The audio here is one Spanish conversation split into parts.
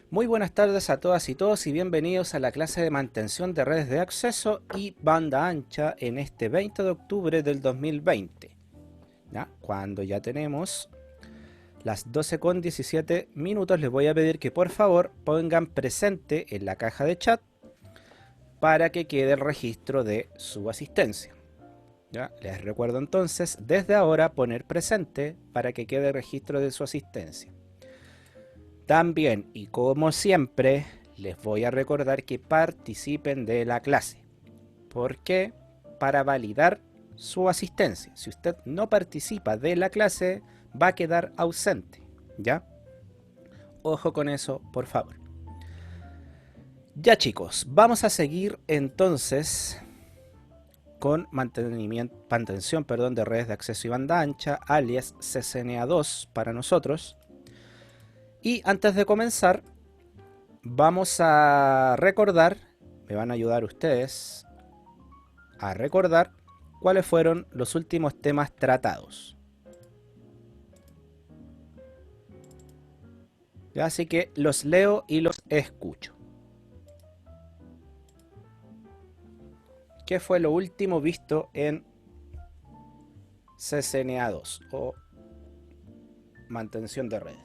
Muy buenas tardes a todas y todos y bienvenidos a la clase de mantención de redes de acceso y banda ancha en este 20 de octubre del 2020. ¿Ya? Cuando ya tenemos las 12:17 les voy a pedir que por favor pongan presente en la caja de chat para que quede el registro de su asistencia. ¿Ya? Les recuerdo entonces desde ahora poner presente para que quede el registro de su asistencia. También, y como siempre, les voy a recordar que participen de la clase. ¿Por qué? Para validar su asistencia. Si usted no participa de la clase, va a quedar ausente. ¿Ya? Ojo con eso, por favor. Ya chicos, vamos a seguir entonces con mantención de redes de acceso y banda ancha, alias CCNA2 para nosotros. Y antes de comenzar, vamos a recordar, me van a ayudar ustedes a recordar cuáles fueron los últimos temas tratados. ¿Ya? Así que los leo y los escucho. ¿Qué fue lo último visto en CCNA2 o mantención de redes?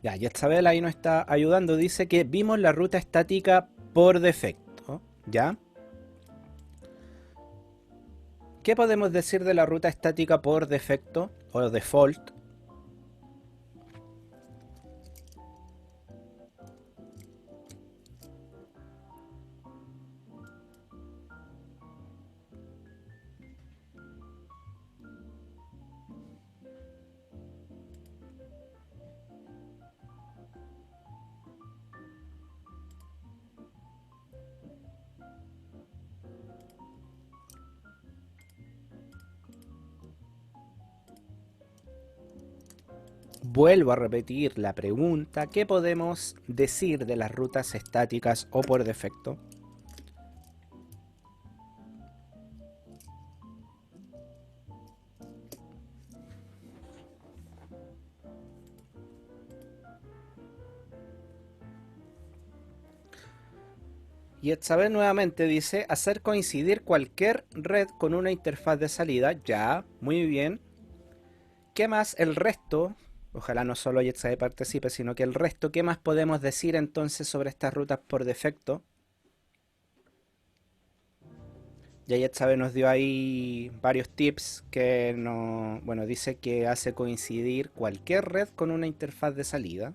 Ya, Yetzabel ahí nos está ayudando. Dice que vimos la ruta estática por defecto. ¿Ya? ¿Qué podemos decir de la ruta estática por defecto o default? Vuelvo a repetir la pregunta. ¿Qué podemos decir de las rutas estáticas o por defecto? Y Etzabel nuevamente dice hacer coincidir cualquier red con una interfaz de salida. Ya, muy bien. ¿Qué más? El resto, ojalá no solo Etzabel participe, sino que el resto, ¿qué más podemos decir entonces sobre estas rutas por defecto? Ya Etzabel nos dio ahí varios tips que no, bueno, dice que hace coincidir cualquier red con una interfaz de salida.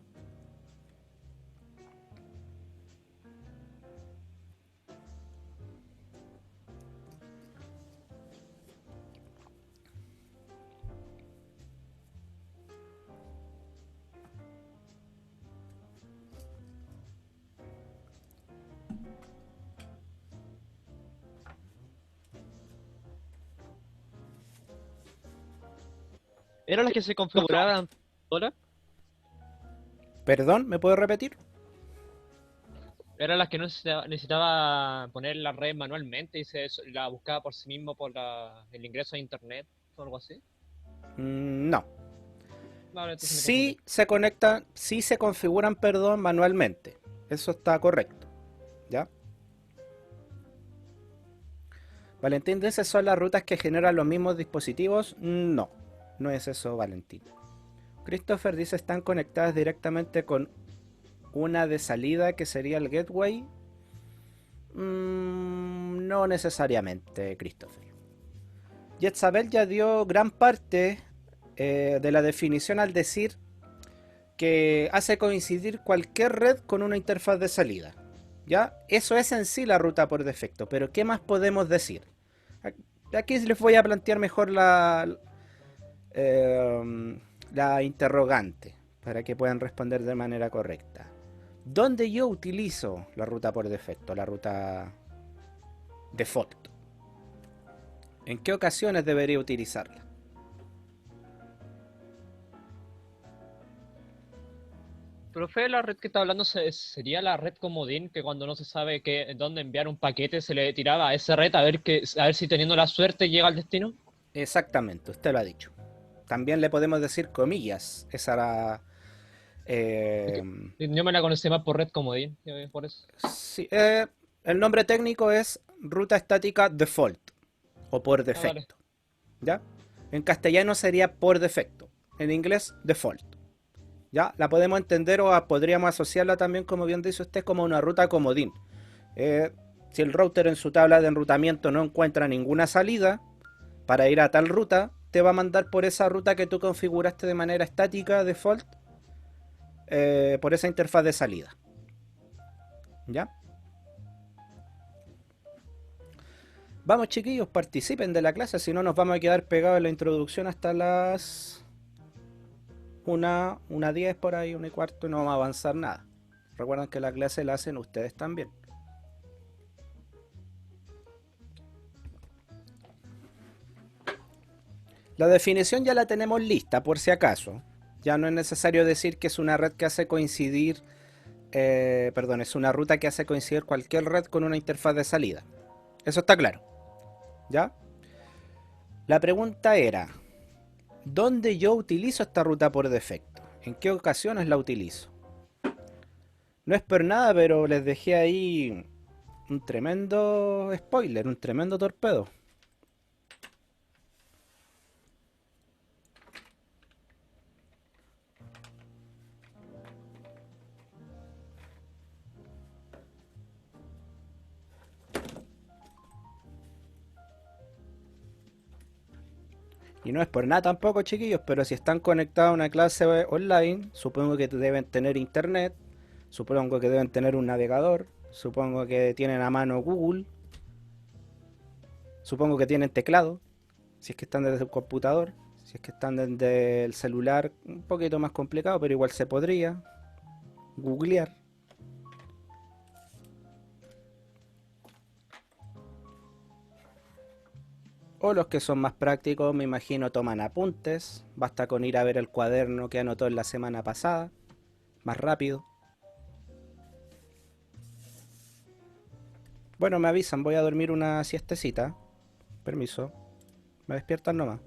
¿Eran las que se configuraban solas? Perdón, ¿me puedo repetir? ¿Eran las que no necesitaba poner la red manualmente y la buscaba por sí mismo por el ingreso a internet o algo así? No. Vale, entonces me confundí. Sí se conectan, sí se configuran, perdón, manualmente. Eso está correcto. ¿Ya? Valentín, ¿de esas son las rutas que generan los mismos dispositivos? No, no es eso, Valentín. Christopher dice están conectadas directamente con una de salida que sería el gateway. No necesariamente, Christopher. Yetzabel ya dio gran parte de la definición al decir que hace coincidir cualquier red con una interfaz de salida. ¿Ya? Eso es en sí la ruta por defecto, pero ¿qué más podemos decir? Aquí les voy a plantear mejor la interrogante para que puedan responder de manera correcta. ¿Dónde yo utilizo la ruta por defecto, la ruta default? ¿En qué ocasiones debería utilizarla? Profe, la red que está hablando sería la red comodín que cuando no se sabe dónde enviar un paquete se le tiraba a esa red a ver si teniendo la suerte llega al destino. Exactamente, usted lo ha dicho. También le podemos decir comillas. Esa era... Es eh, que yo me la conocí más por red comodín, por eso. sí, el nombre técnico es ruta estática default o por Ah, vale. defecto. ¿Ya? En castellano sería por defecto. En inglés, default. ¿Ya? La podemos entender o podríamos asociarla también, como bien dice usted, como una ruta comodín. Eh, si el router en su tabla de enrutamiento no encuentra ninguna salida para ir a tal ruta, te va a mandar por esa ruta que tú configuraste de manera estática, default, por esa interfaz de salida. ¿Ya? Vamos chiquillos, participen de la clase, si no nos vamos a quedar pegados en la introducción hasta las una 10 por ahí, 1:15 y no vamos a avanzar nada. Recuerden que la clase la hacen ustedes también. La definición ya la tenemos lista por si acaso. Ya no es necesario decir que es una red que hace coincidir, perdón, es una ruta que hace coincidir cualquier red con una interfaz de salida. Eso está claro. ¿Ya? La pregunta era, ¿dónde yo utilizo esta ruta por defecto? ¿En qué ocasiones la utilizo? No es por nada, pero les dejé ahí un tremendo spoiler, un tremendo torpedo. Y no es por nada tampoco, chiquillos, pero si están conectados a una clase online, supongo que deben tener internet, supongo que deben tener un navegador, supongo que tienen a mano Google, supongo que tienen teclado, si es que están desde el computador, si es que están desde el celular, un poquito más complicado, pero igual se podría googlear. O los que son más prácticos, me imagino, toman apuntes, basta con ir a ver el cuaderno que anotó en la semana pasada, más rápido. Bueno, me avisan, voy a dormir una siestecita. Permiso. Me despiertan nomás.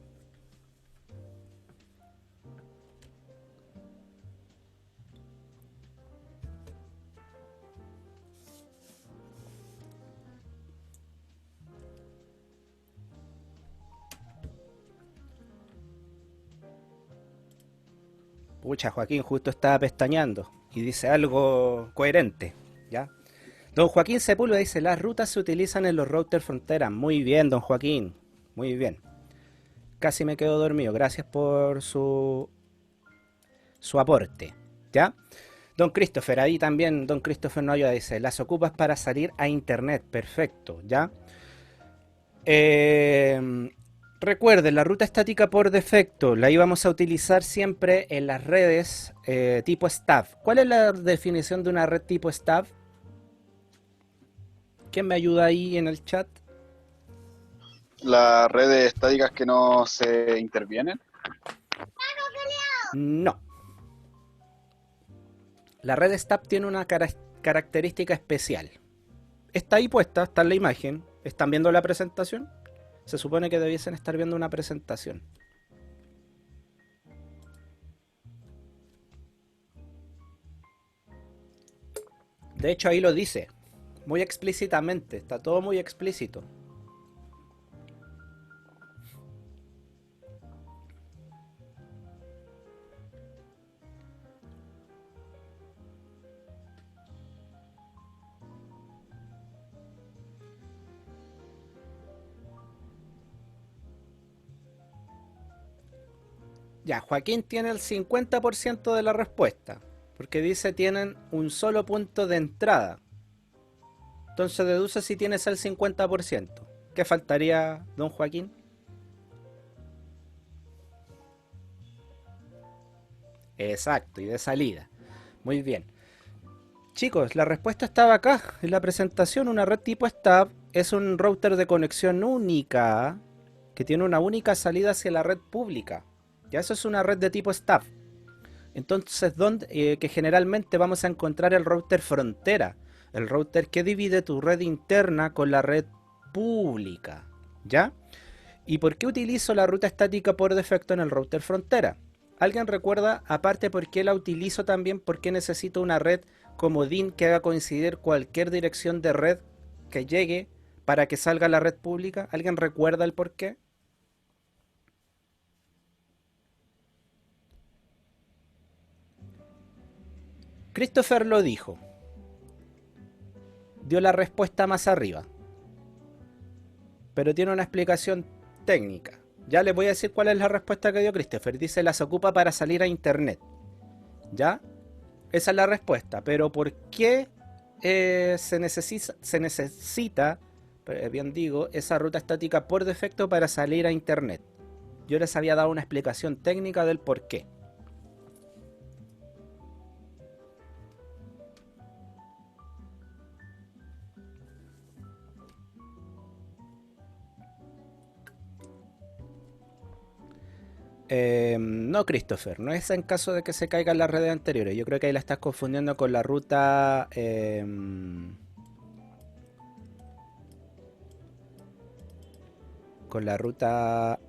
Pucha, Joaquín justo estaba pestañeando y dice algo coherente, ¿ya? Don Joaquín Sepúlveda dice, las rutas se utilizan en los routers fronteras. Muy bien, don Joaquín. Muy bien. Casi me quedo dormido. Gracias por su aporte, ¿ya? Don Christopher, ahí también Don Christopher no ayuda, dice, las ocupas para salir a internet. Perfecto, ¿ya? Recuerden, la ruta estática por defecto la íbamos a utilizar siempre en las redes tipo stub. ¿Cuál es la definición de una red tipo stub? ¿Quién me ayuda ahí en el chat? Las redes estáticas que no se intervienen. No. La red stub tiene una característica especial. Está ahí puesta, está en la imagen. ¿Están viendo la presentación? Se supone que debiesen estar viendo una presentación. De hecho, ahí lo dice. Muy explícitamente. Está todo muy explícito. Ya, Joaquín tiene el 50% de la respuesta. Porque dice tienen un solo punto de entrada. Entonces deduce si tienes el 50%. ¿Qué faltaría, don Joaquín? Exacto, y de salida. Muy bien. Chicos, la respuesta estaba acá, en la presentación. Una red tipo Stub es un router de conexión única que tiene una única salida hacia la red pública. Ya eso es una red de tipo Stub. Entonces, que generalmente vamos a encontrar el router frontera, el router que divide tu red interna con la red pública, ¿ya? ¿Y por qué utilizo la ruta estática por defecto en el router frontera? ¿Alguien recuerda, aparte, por qué la utilizo también? ¿Por qué necesito una red comodín que haga coincidir cualquier dirección de red que llegue para que salga la red pública? ¿Alguien recuerda el por qué? Christopher lo dijo. Dio la respuesta más arriba. Pero tiene una explicación técnica. Ya les voy a decir cuál es la respuesta que dio Christopher. Dice, las ocupa para salir a internet. ¿Ya? Esa es la respuesta. Pero ¿por qué se necesita, bien digo, esa ruta estática por defecto para salir a internet? Yo les había dado una explicación técnica del por qué. No, Christopher, no es en caso de que se caigan las redes anteriores. Yo creo que ahí la estás confundiendo con la ruta... con la ruta...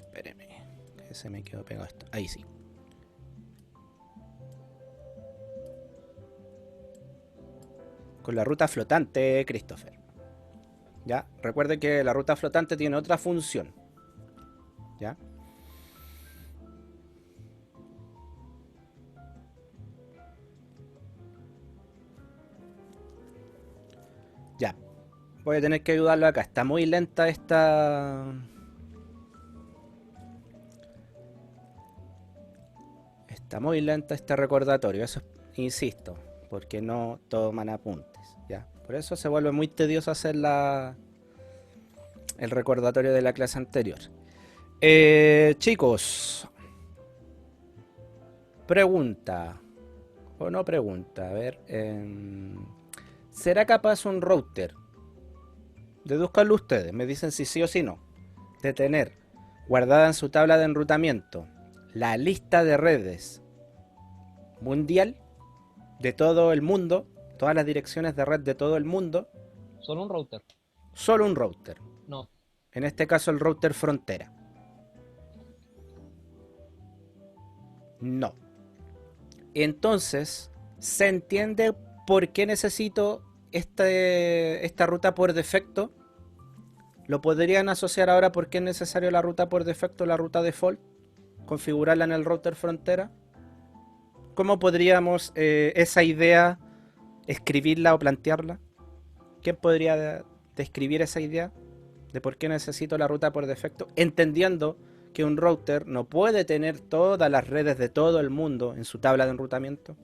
Espéreme, que se me quedó pegado esto. Ahí sí. Con la ruta flotante, Christopher. ¿Ya? Recuerden que la ruta flotante tiene otra función. ¿Ya? Ya. Voy a tener que ayudarlo acá. Está muy lenta esta... Está muy lenta este recordatorio. Eso insisto. Porque no toman apuntes. ¿Ya? Por eso se vuelve muy tedioso hacer el recordatorio de la clase anterior. Chicos. Pregunta. O no pregunta. A ver. ¿Será capaz un router? Deduzcanlo ustedes. Me dicen si sí o si no. De tener guardada en su tabla de enrutamiento la lista de redes mundial de todo el mundo. Todas las direcciones de red de todo el mundo. Solo un router. Solo un router. No. En este caso el router frontera. No. Entonces, ¿se entiende por qué necesito esta ruta por defecto? ¿Lo podrían asociar ahora por qué es necesario la ruta por defecto, la ruta default? Configurarla en el router frontera. ¿Cómo podríamos esa idea escribirla o plantearla? ¿Quién podría describir esa idea de por qué necesito la ruta por defecto? Entendiendo que un router no puede tener todas las redes de todo el mundo en su tabla de enrutamiento.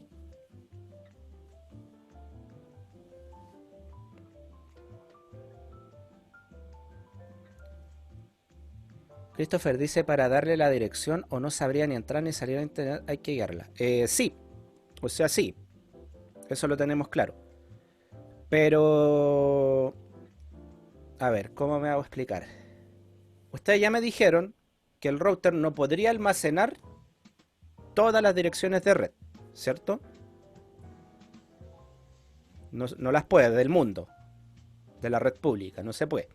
Christopher dice, para darle la dirección o no sabría ni entrar ni salir a internet, hay que guiarla. Sí, o sea, sí. Eso lo tenemos claro. Pero... A ver, ¿cómo me hago explicar? Ustedes ya me dijeron que el router no podría almacenar todas las direcciones de red, ¿cierto? No las puede, del mundo, de la red pública, no se puede.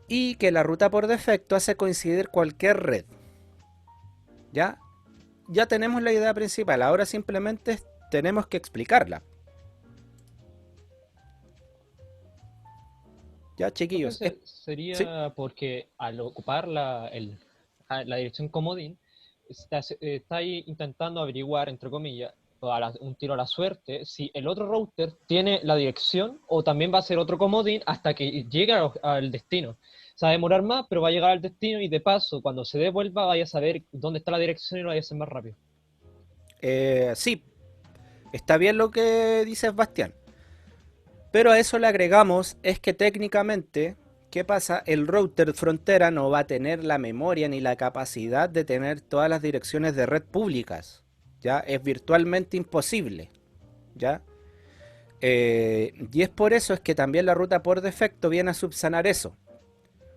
Y que la ruta por defecto hace coincidir cualquier red. ¿Ya? Ya tenemos la idea principal, ahora simplemente tenemos que explicarla. Ya, chiquillos. Sería ¿Sí? porque al ocupar la dirección comodín, está ahí intentando averiguar, entre comillas, un tiro a la suerte, si el otro router tiene la dirección o también va a ser otro comodín hasta que llegue al destino. Se va a demorar más, pero va a llegar al destino y de paso, cuando se devuelva, vaya a saber dónde está la dirección y lo vaya a hacer más rápido. Sí, está bien lo que dice Bastián. Pero a eso le agregamos es que técnicamente, ¿qué pasa? El router frontera no va a tener la memoria ni la capacidad de tener todas las direcciones de red públicas. ¿Ya? Es virtualmente imposible. ¿Ya? Y es por eso es que también la ruta por defecto viene a subsanar eso.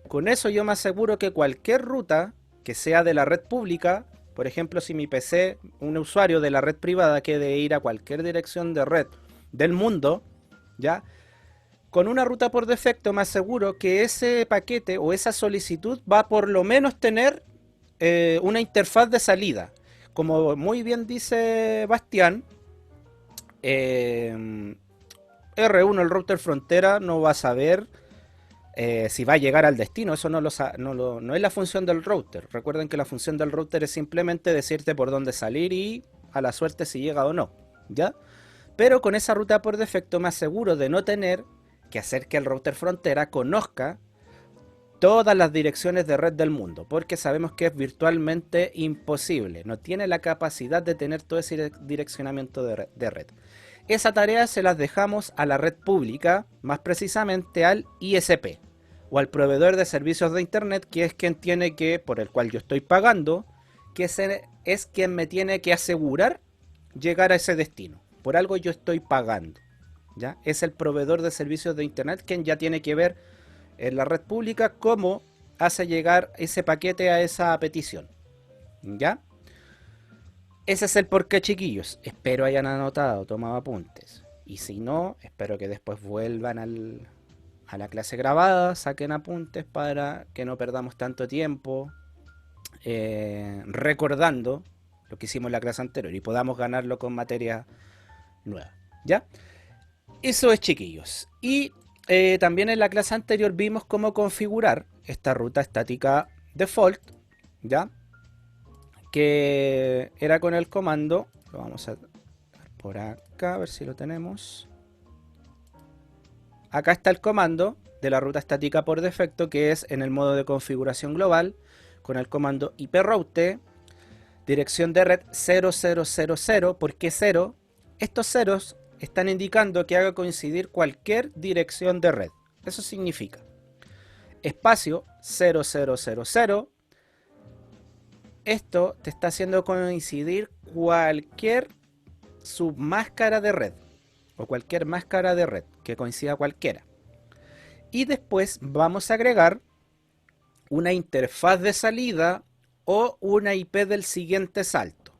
Con eso yo me aseguro que cualquier ruta que sea de la red pública, por ejemplo, si mi PC, un usuario de la red privada quiere ir a cualquier dirección de red del mundo, ¿ya? con una ruta por defecto me aseguro que ese paquete o esa solicitud va a por lo menos tener una interfaz de salida. Como muy bien dice Bastián, R1, el router frontera, no va a saber si va a llegar al destino. Eso no es la función del router. Recuerden que la función del router es simplemente decirte por dónde salir y a la suerte si llega o no, ¿ya? Pero con esa ruta por defecto me aseguro de no tener que hacer que el router frontera conozca todas las direcciones de red del mundo, porque sabemos que es virtualmente imposible. No tiene la capacidad de tener todo ese direccionamiento de red. Esa tarea se las dejamos a la red pública, más precisamente al ISP o al proveedor de servicios de internet, que es quien tiene que, por el cual yo estoy pagando, que es quien me tiene que asegurar llegar a ese destino. Por algo yo estoy pagando, ¿ya? Es el proveedor de servicios de internet quien ya tiene que ver en la red pública cómo hace llegar ese paquete a esa petición, ¿ya? Ese es el porqué, chiquillos. Espero hayan anotado, tomado apuntes. Y si no, espero que después vuelvan a la clase grabada, saquen apuntes para que no perdamos tanto tiempo recordando lo que hicimos en la clase anterior y podamos ganarlo con materia nueva, ¿ya? Eso es, chiquillos. Y también en la clase anterior vimos cómo configurar esta ruta estática default, ¿ya? Que era con el comando, lo vamos a ver por acá, a ver si lo tenemos. Acá está el comando de la ruta estática por defecto, que es en el modo de configuración global, con el comando iproute, dirección de red 0000. ¿Por qué 0? Estos ceros están indicando que haga coincidir cualquier dirección de red. Eso significa espacio 0000. Esto te está haciendo coincidir cualquier submáscara de red o cualquier máscara de red que coincida cualquiera. Y después vamos a agregar una interfaz de salida o una IP del siguiente salto,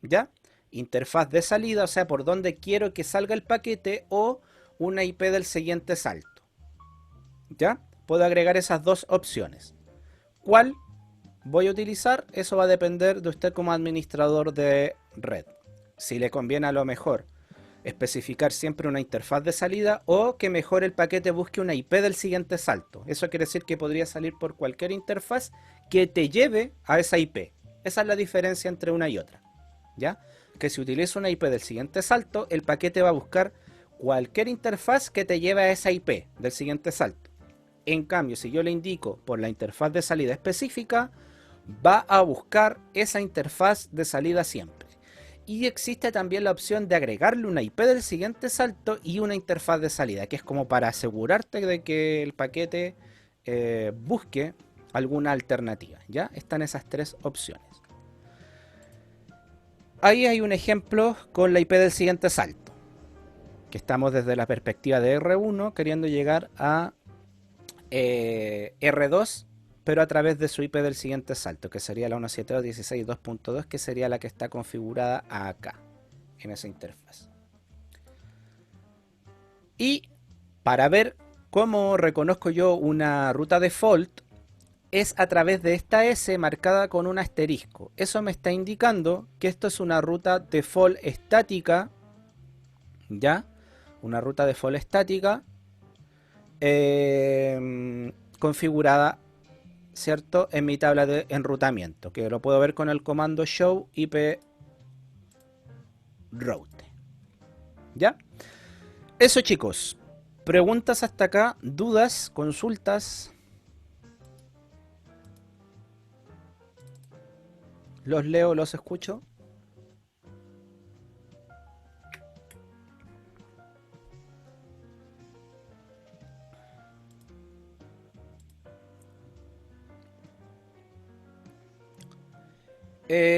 ¿ya? Interfaz de salida, o sea, por donde quiero que salga el paquete, o una IP del siguiente salto, ¿ya? Puedo agregar esas dos opciones. ¿Cuál voy a utilizar? Eso va a depender de usted como administrador de red. Si le conviene a lo mejor especificar siempre una interfaz de salida o que mejor el paquete busque una IP del siguiente salto. Eso quiere decir que podría salir por cualquier interfaz que te lleve a esa IP. Esa es la diferencia entre una y otra, ¿ya? Que si utilizo una IP del siguiente salto, el paquete va a buscar cualquier interfaz que te lleve a esa IP del siguiente salto. En cambio, si yo le indico por la interfaz de salida específica, va a buscar esa interfaz de salida siempre. Y existe también la opción de agregarle una IP del siguiente salto y una interfaz de salida, que es como para asegurarte de que el paquete busque alguna alternativa, ¿ya? Están esas tres opciones. Ahí hay un ejemplo con la IP del siguiente salto, que estamos desde la perspectiva de R1 queriendo llegar a R2, pero a través de su IP del siguiente salto, que sería la 172.16.2.2, que sería la que está configurada acá, en esa interfaz. Y para ver cómo reconozco yo una ruta default, es a través de esta S marcada con un asterisco. Eso me está indicando que esto es una ruta default estática, ¿ya? Una ruta default estática configurada, ¿cierto?, en mi tabla de enrutamiento, que lo puedo ver con el comando show IP route. ¿Ya? Eso, chicos. ¿Preguntas hasta acá? ¿Dudas? ¿Consultas? ¿Los leo, los escucho?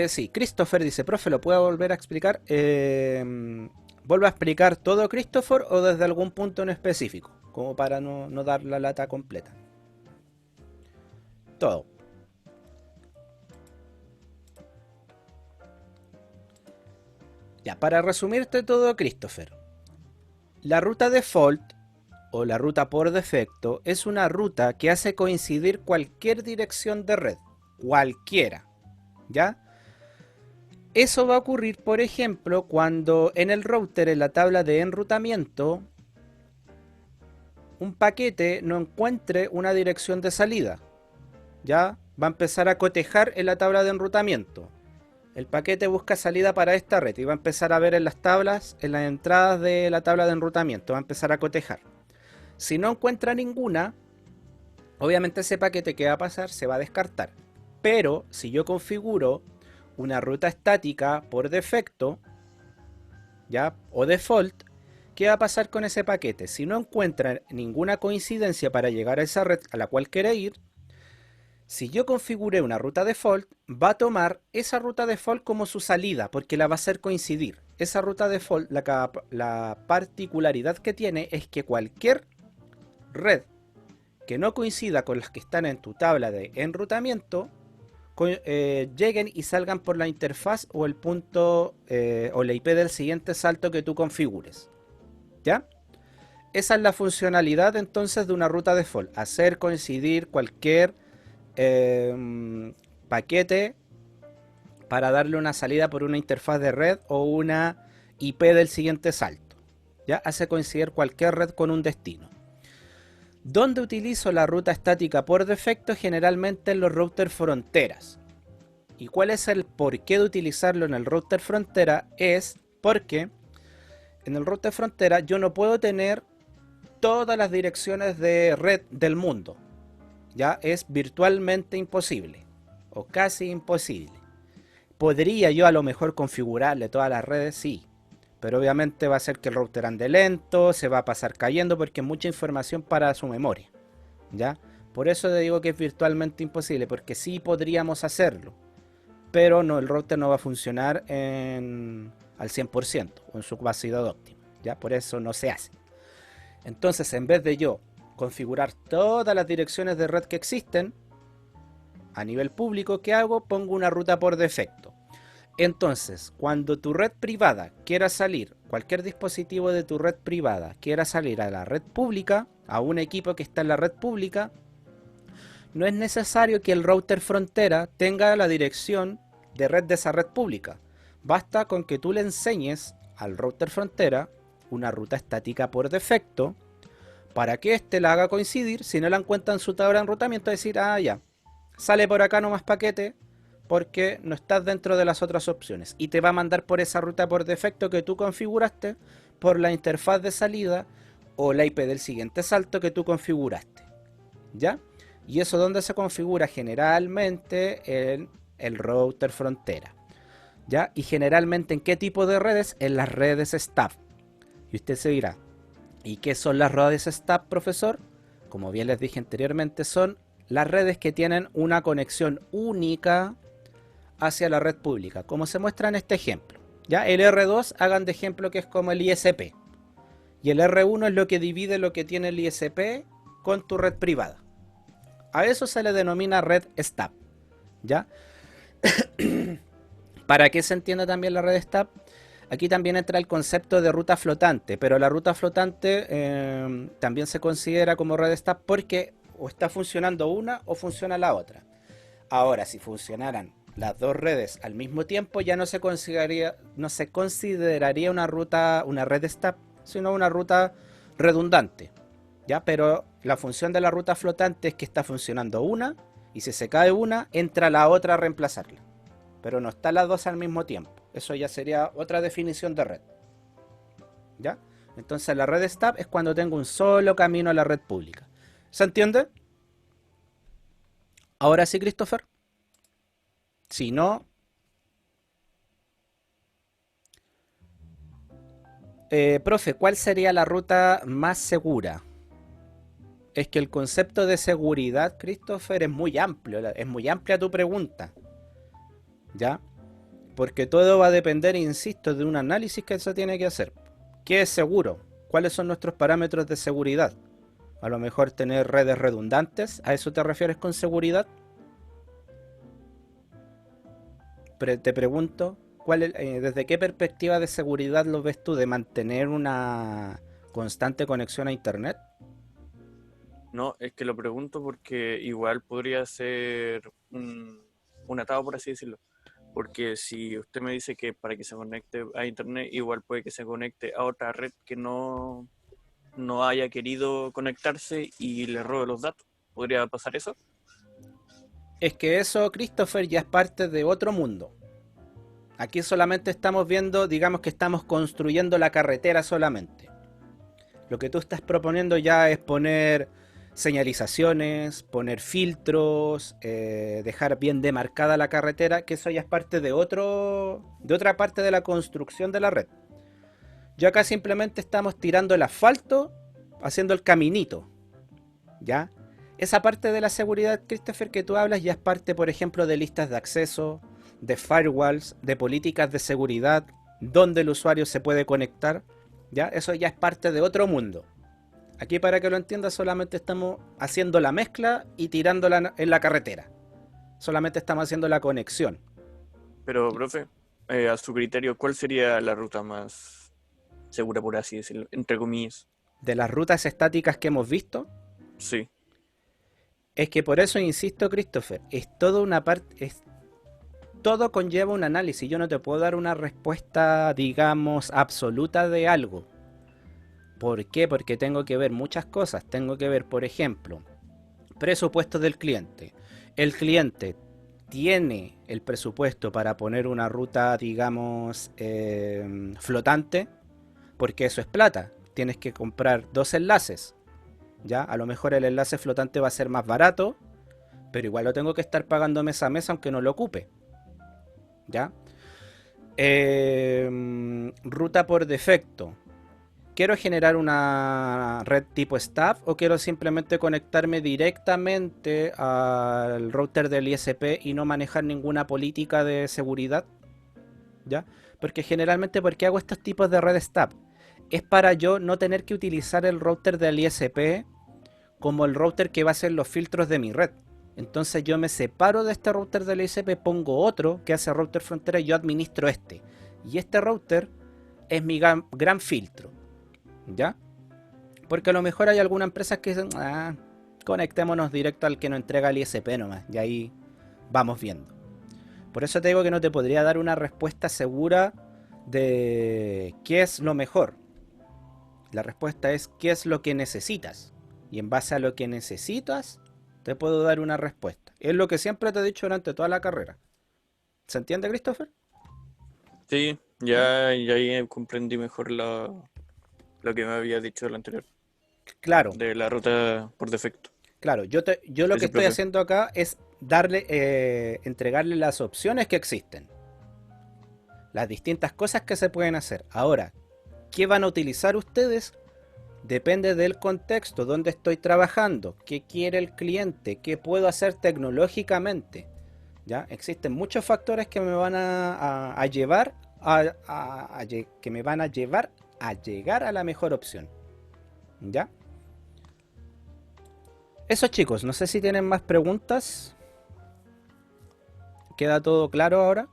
Sí, Christopher dice, profe, ¿lo puedo volver a explicar? ¿Vuelvo a explicar todo, Christopher, o desde algún punto en específico? Como para no dar la lata completa. Todo. Ya, para resumirte todo, Christopher. La ruta default o la ruta por defecto es una ruta que hace coincidir cualquier dirección de red, cualquiera, ¿ya? Eso va a ocurrir, por ejemplo, cuando en el router, en la tabla de enrutamiento, un paquete no encuentre una dirección de salida. Ya va a empezar a cotejar en la tabla de enrutamiento. El paquete busca salida para esta red y va a empezar a ver en las tablas, en las entradas de la tabla de enrutamiento, va a empezar a cotejar. Si no encuentra ninguna, obviamente ese paquete que va a pasar se va a descartar. Pero si yo configuro una ruta estática por defecto, ¿ya? O default, ¿qué va a pasar con ese paquete? Si no encuentra ninguna coincidencia para llegar a esa red a la cual quiere ir, si yo configuré una ruta default, va a tomar esa ruta default como su salida, porque la va a hacer coincidir. Esa ruta default, la particularidad que tiene es que cualquier red que no coincida con las que están en tu tabla de enrutamiento, lleguen y salgan por la interfaz o el punto o la IP del siguiente salto que tú configures. ¿Ya? Esa es la funcionalidad entonces de una ruta default, hacer coincidir cualquier paquete para darle una salida por una interfaz de red o una IP del siguiente salto. ¿Ya? Hace coincidir cualquier red con un destino. ¿Dónde utilizo la ruta estática por defecto? Generalmente en los routers fronteras. ¿Y cuál es el porqué de utilizarlo en el router frontera? Es porque en el router frontera yo no puedo tener todas las direcciones de red del mundo. Ya es virtualmente imposible o casi imposible. ¿Podría yo a lo mejor configurarle todas las redes? Sí. Pero obviamente va a ser que el router ande lento, se va a pasar cayendo porque es mucha información para su memoria. ¿Ya? Por eso te digo que es virtualmente imposible, porque sí podríamos hacerlo. Pero no, el router no va a funcionar al 100% o en su capacidad óptima. ¿Ya? Por eso no se hace. Entonces, en vez de yo configurar todas las direcciones de red que existen, a nivel público, ¿qué hago? Pongo una ruta por defecto. Entonces, cuando tu red privada quiera salir, cualquier dispositivo de tu red privada quiera salir a la red pública, a un equipo que está en la red pública, no es necesario que el router frontera tenga la dirección de red de esa red pública. Basta con que tú le enseñes al router frontera una ruta estática por defecto para que éste la haga coincidir. Si no la encuentra en su tabla de enrutamiento, decir, ah, ya, sale por acá nomás paquete, porque no estás dentro de las otras opciones y te va a mandar por esa ruta por defecto que tú configuraste por la interfaz de salida o la IP del siguiente salto que tú configuraste. ¿Ya? Y eso donde se configura generalmente en el router frontera. ¿Ya? Y generalmente en qué tipo de redes? En las redes stub. Y usted se dirá, ¿y qué son las redes stub, profesor? Como bien les dije anteriormente, son las redes que tienen una conexión única hacia la red pública, como se muestra en este ejemplo. ¿Ya? El R2 hagan de ejemplo que es como el ISP. Y el R1 es lo que divide lo que tiene el ISP con tu red privada. A eso se le denomina red stub. ¿Ya? ¿Para qué se entiende también la red stub? Aquí también entra el concepto de ruta flotante, pero la ruta flotante también se considera como red stub porque o está funcionando una o funciona la otra. Ahora, si funcionaran las dos redes al mismo tiempo, ya no se consideraría una red stub, sino una ruta redundante. ¿Ya? Pero la función de la ruta flotante es que está funcionando una y si se cae una, entra la otra a reemplazarla. Pero no están las dos al mismo tiempo. Eso ya sería otra definición de red. ¿Ya? Entonces la red stub es cuando tengo un solo camino a la red pública. ¿Se entiende? Ahora sí, Christopher. Si no... profe, ¿cuál sería la ruta más segura? Es que el concepto de seguridad, Christopher, es muy amplio. Es muy amplia tu pregunta. ¿Ya? Porque todo va a depender, insisto, de un análisis que se tiene que hacer. ¿Qué es seguro? ¿Cuáles son nuestros parámetros de seguridad? A lo mejor tener redes redundantes. ¿A eso te refieres con seguridad? Te pregunto, ¿desde qué perspectiva de seguridad lo ves tú de mantener una constante conexión a internet? No, es que lo pregunto porque igual podría ser un atado, por así decirlo. Porque si usted me dice que para que se conecte a internet, igual puede que se conecte a otra red que no haya querido conectarse y le robe los datos. ¿Podría pasar eso? Es que eso, Christopher, ya es parte de otro mundo. Aquí solamente estamos viendo, digamos que estamos construyendo la carretera solamente. Lo que tú estás proponiendo ya es poner señalizaciones, poner filtros, dejar bien demarcada la carretera, que eso ya es parte de otra parte de la construcción de la red. Yo acá simplemente estamos tirando el asfalto, haciendo el caminito, ¿ya? Esa parte de la seguridad, Christopher, que tú hablas ya es parte, por ejemplo, de listas de acceso, de firewalls, de políticas de seguridad, donde el usuario se puede conectar, ¿ya? Eso ya es parte de otro mundo. Aquí, para que lo entiendas, solamente estamos haciendo la mezcla y tirándola en la carretera. Solamente estamos haciendo la conexión. Pero, profe, a su criterio, ¿cuál sería la ruta más segura, por así decirlo, entre comillas? De las rutas estáticas que hemos visto, Sí. es que por eso insisto, Christopher, es toda una parte, todo conlleva un análisis. Yo no te puedo dar una respuesta, digamos, absoluta de algo. ¿Por qué? Porque tengo que ver muchas cosas. Tengo que ver, por ejemplo, presupuesto del cliente. El cliente tiene el presupuesto para poner una ruta, digamos, flotante, porque eso es plata. Tienes que comprar 2 enlaces. ¿Ya? A lo mejor el enlace flotante va a ser más barato, pero igual lo tengo que estar pagando mes a mes aunque no lo ocupe. ¿Ya? Ruta por defecto. ¿Quiero generar una red tipo Staff o quiero simplemente conectarme directamente al router del ISP y no manejar ninguna política de seguridad? ¿Ya? Porque generalmente, ¿por qué hago estos tipos de red Staff? Es para yo no tener que utilizar el router del ISP como el router que va a hacer los filtros de mi red. Entonces yo me separo de este router del ISP, pongo otro que hace router frontera y yo administro este. Y este router es mi gran filtro. ¿Ya? Porque a lo mejor hay alguna empresa que dicen, conectémonos directo al que nos entrega el ISP nomás. Y ahí vamos viendo. Por eso te digo que no te podría dar una respuesta segura de qué es lo mejor. La respuesta es qué es lo que necesitas. Y en base a lo que necesitas, te puedo dar una respuesta. Es lo que siempre te he dicho durante toda la carrera. ¿Se entiende, Christopher? Sí, ya ahí comprendí mejor lo que me había dicho lo anterior, Claro, de la ruta por defecto. claro. Yo lo que Sí, estoy profe. haciendo acá es entregarle las opciones que existen. Las distintas cosas que se pueden hacer. Ahora, ¿qué van a utilizar ustedes? Depende del contexto, dónde estoy trabajando, qué quiere el cliente, qué puedo hacer tecnológicamente. ¿Ya? Existen muchos factores que me van a llevar que me van a llevar a llegar a la mejor opción. ¿Ya? Eso, chicos, no sé si tienen más preguntas. ¿Queda todo claro ahora?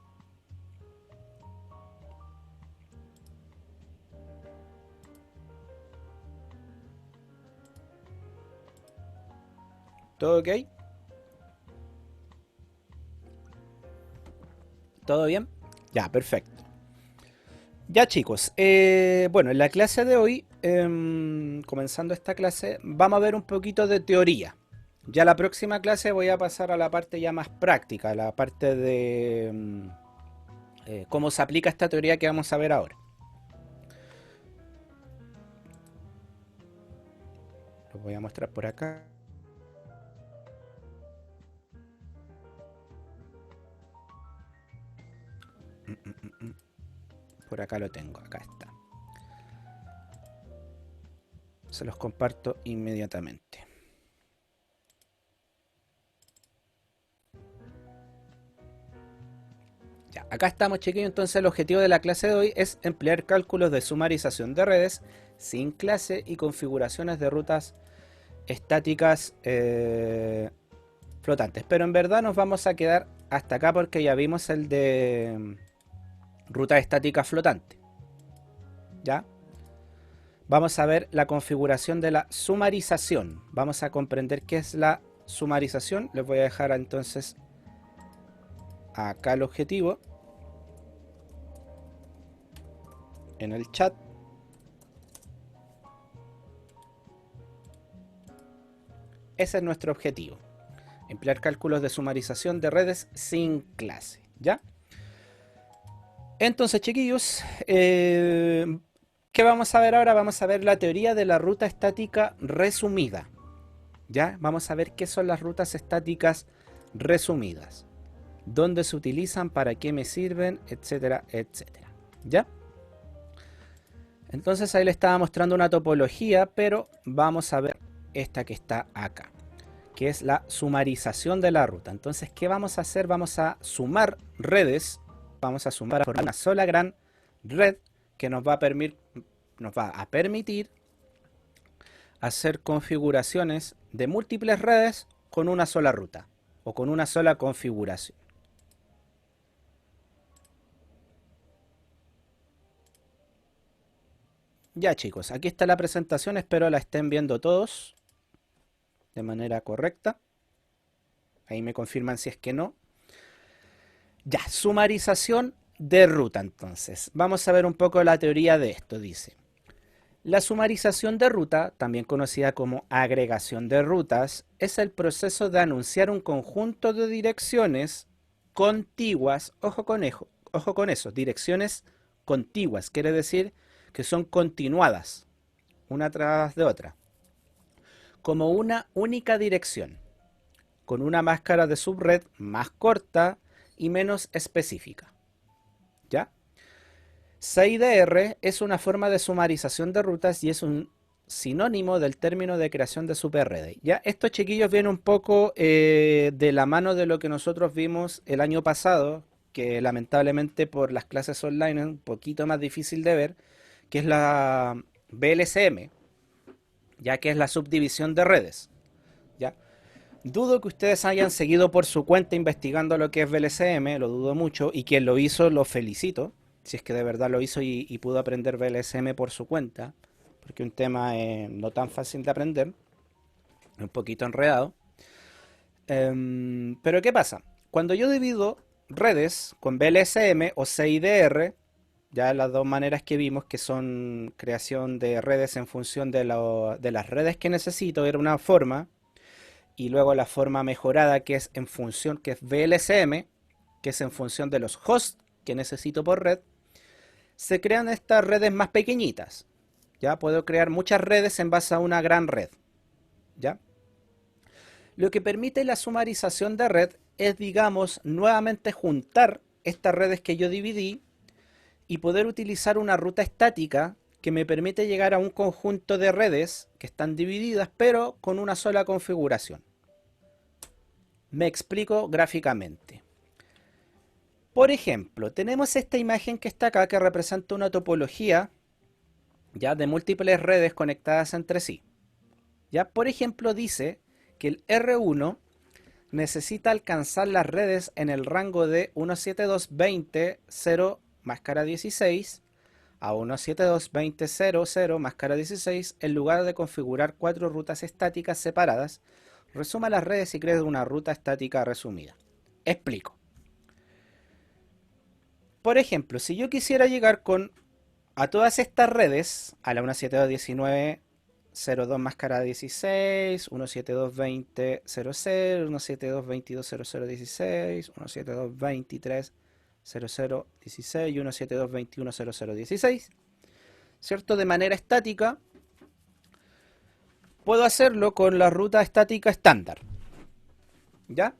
¿Todo ok? ¿Todo bien? Ya, perfecto. Ya, chicos, bueno, en la clase de hoy, comenzando esta clase, vamos a ver un poquito de teoría. Ya la próxima clase voy a pasar a la parte ya más práctica, la parte de cómo se aplica esta teoría que vamos a ver ahora. Lo voy a mostrar por acá. Por acá lo tengo, acá está. Se los comparto inmediatamente. Ya, acá estamos, chiquillos. Entonces el objetivo de la clase de hoy es emplear cálculos de sumarización de redes sin clase y configuraciones de rutas estáticas flotantes. Pero en verdad nos vamos a quedar hasta acá porque ya vimos el de rutas estáticas flotantes. ¿Ya? vamos a ver la configuración de la sumarización. Vamos a comprender qué es la sumarización. Les voy a dejar entonces acá el objetivo en el chat. Ese es nuestro objetivo. Emplear cálculos de sumarización de redes sin clase, ¿ya? Entonces, chiquillos, ¿qué vamos a ver ahora? Vamos a ver la teoría de la ruta estática resumida, ¿ya? Vamos a ver qué son las rutas estáticas resumidas, dónde se utilizan, para qué me sirven, etcétera, etcétera, ¿ya? Entonces ahí le estaba mostrando una topología, pero vamos a ver esta que está acá, que es la sumarización de la ruta. Entonces, ¿qué vamos a hacer? Vamos a sumar redes, vamos a sumar por una sola gran red que nos va a permitir hacer configuraciones de múltiples redes con una sola ruta o con una sola configuración. Ya, chicos, aquí está la presentación, espero la estén viendo todos de manera correcta. Ahí me confirman si es que no. Ya, sumarización de ruta entonces. Vamos a ver un poco la teoría de esto, dice. La sumarización de ruta, también conocida como agregación de rutas, es el proceso de anunciar un conjunto de direcciones contiguas, ojo con eso, direcciones contiguas, quiere decir que son continuadas, una tras de otra, como una única dirección, con una máscara de subred más corta y menos específica, ¿ya? CIDR es una forma de sumarización de rutas y es un sinónimo del término de creación de superredes. Ya, estos chiquillos vienen un poco de la mano de lo que nosotros vimos el año pasado, que lamentablemente por las clases online es un poquito más difícil de ver, que es la VLCM, ya que es la subdivisión de redes, ¿ya? Dudo que ustedes hayan seguido por su cuenta investigando lo que es VLCM, lo dudo mucho, y quien lo hizo lo felicito, si es que de verdad lo hizo y pudo aprender VLCM por su cuenta, porque es un tema no tan fácil de aprender, un poquito enredado. Pero ¿qué pasa? Cuando yo divido redes con VLCM o CIDR, ya las dos maneras que vimos que son creación de redes en función de las redes que necesito, era una forma, y luego la forma mejorada que es en función, que es VLCM, que es en función de los hosts que necesito por red, se crean estas redes más pequeñitas. Ya puedo crear muchas redes en base a una gran red. ¿Ya? Lo que permite la sumarización de red es, digamos, nuevamente juntar estas redes que yo dividí y poder utilizar una ruta estática que me permite llegar a un conjunto de redes que están divididas pero con una sola configuración. Me explico gráficamente. Por ejemplo, tenemos esta imagen que está acá que representa una topología ya de múltiples redes conectadas entre sí. Ya, por ejemplo, dice que el R1 necesita alcanzar las redes en el rango de 172.20.0 máscara 16 a 172.20.00 máscara 16 en lugar de configurar 4 rutas estáticas separadas. Resuma las redes y crea una ruta estática resumida. Explico. Por ejemplo, si yo quisiera llegar a todas estas redes, a la 172.19.02 máscara 16, 172.20.00, 172.22.0016, 172.23.0016 y 172.21.0016, ¿cierto? De manera estática, puedo hacerlo con la ruta estática estándar, ¿ya?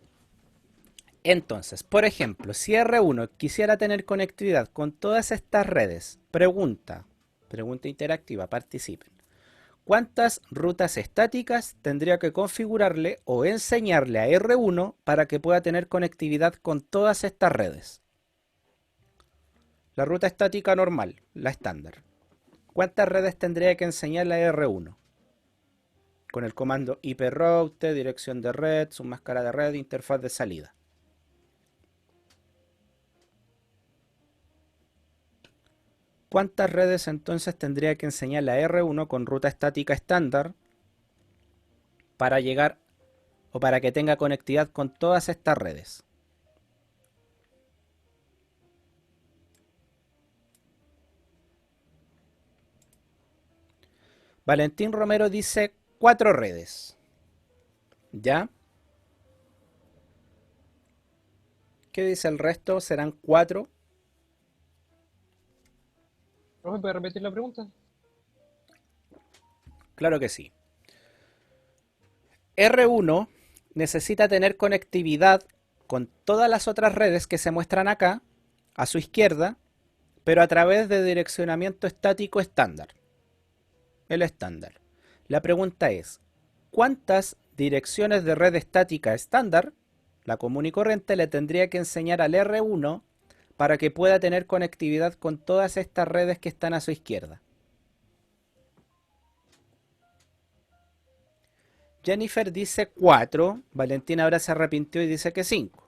Entonces, por ejemplo, si R1 quisiera tener conectividad con todas estas redes, pregunta interactiva, participen. ¿Cuántas rutas estáticas tendría que configurarle o enseñarle a R1 para que pueda tener conectividad con todas estas redes? La ruta estática normal, la estándar. ¿Cuántas redes tendría que enseñarle a R1? Con el comando iproute, dirección de red, submáscara de red, interfaz de salida. ¿Cuántas redes entonces tendría que enseñar la R1 con ruta estática estándar para llegar o para que tenga conectividad con todas estas redes? Valentín Romero dice 4 redes. ¿Ya? ¿Qué dice el resto? ¿Serán 4? ¿Profe, puede repetir la pregunta? Claro que sí. R1 necesita tener conectividad con todas las otras redes que se muestran acá, a su izquierda, pero a través de direccionamiento estático estándar. El estándar. La pregunta es, ¿cuántas direcciones de red estática estándar, la común y corriente, le tendría que enseñar al R1 para que pueda tener conectividad con todas estas redes que están a su izquierda? Jennifer dice 4, Valentina ahora se arrepintió y dice que 5.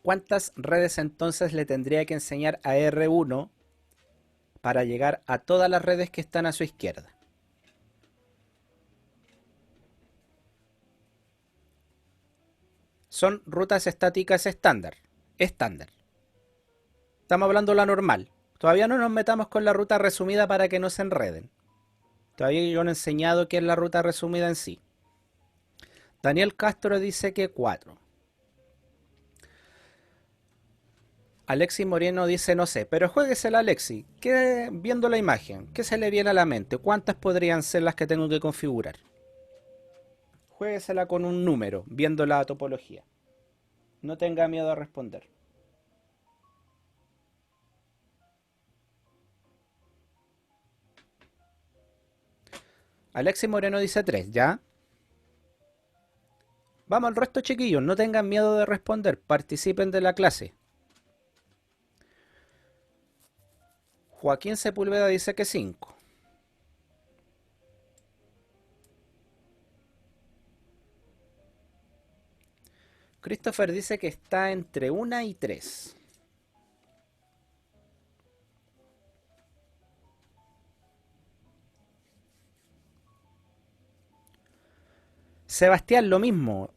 ¿Cuántas redes entonces le tendría que enseñar a R1 para llegar a todas las redes que están a su izquierda? Son rutas estáticas estándar. Estándar. Estamos hablando de la normal. Todavía no nos metamos con la ruta resumida para que no se enreden. Todavía yo no he enseñado qué es la ruta resumida en sí. Daniel Castro dice que 4. Alexis Moreno dice no sé, pero juéguesela Alexis. Viendo la imagen, ¿qué se le viene a la mente? ¿Cuántas podrían ser las que tengo que configurar? Juéguesela con un número, viendo la topología. No tenga miedo a responder. Alexis Moreno dice 3, ¿ya? Vamos al resto, chiquillos, no tengan miedo de responder, participen de la clase. Joaquín Sepúlveda dice que 5. Christopher dice que está entre 1 y 3. Sebastián, lo mismo.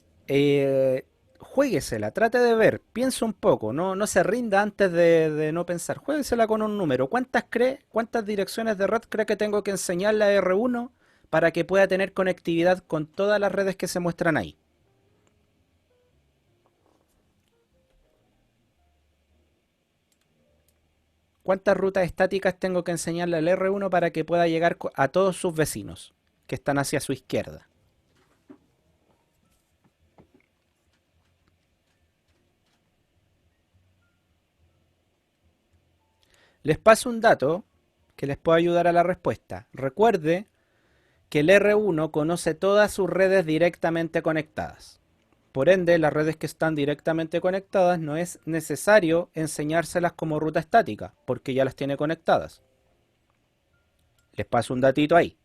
Juéguesela, trate de ver, piensa un poco, no se rinda antes de no pensar. Juéguesela con un número. ¿Cuántas direcciones de red cree que tengo que enseñarle a R1 para que pueda tener conectividad con todas las redes que se muestran ahí? ¿Cuántas rutas estáticas tengo que enseñarle al R1 para que pueda llegar a todos sus vecinos que están hacia su izquierda? Les paso un dato que les puede ayudar a la respuesta. Recuerde que el R1 conoce todas sus redes directamente conectadas. Por ende, las redes que están directamente conectadas no es necesario enseñárselas como ruta estática, porque ya las tiene conectadas. Les paso un datito ahí.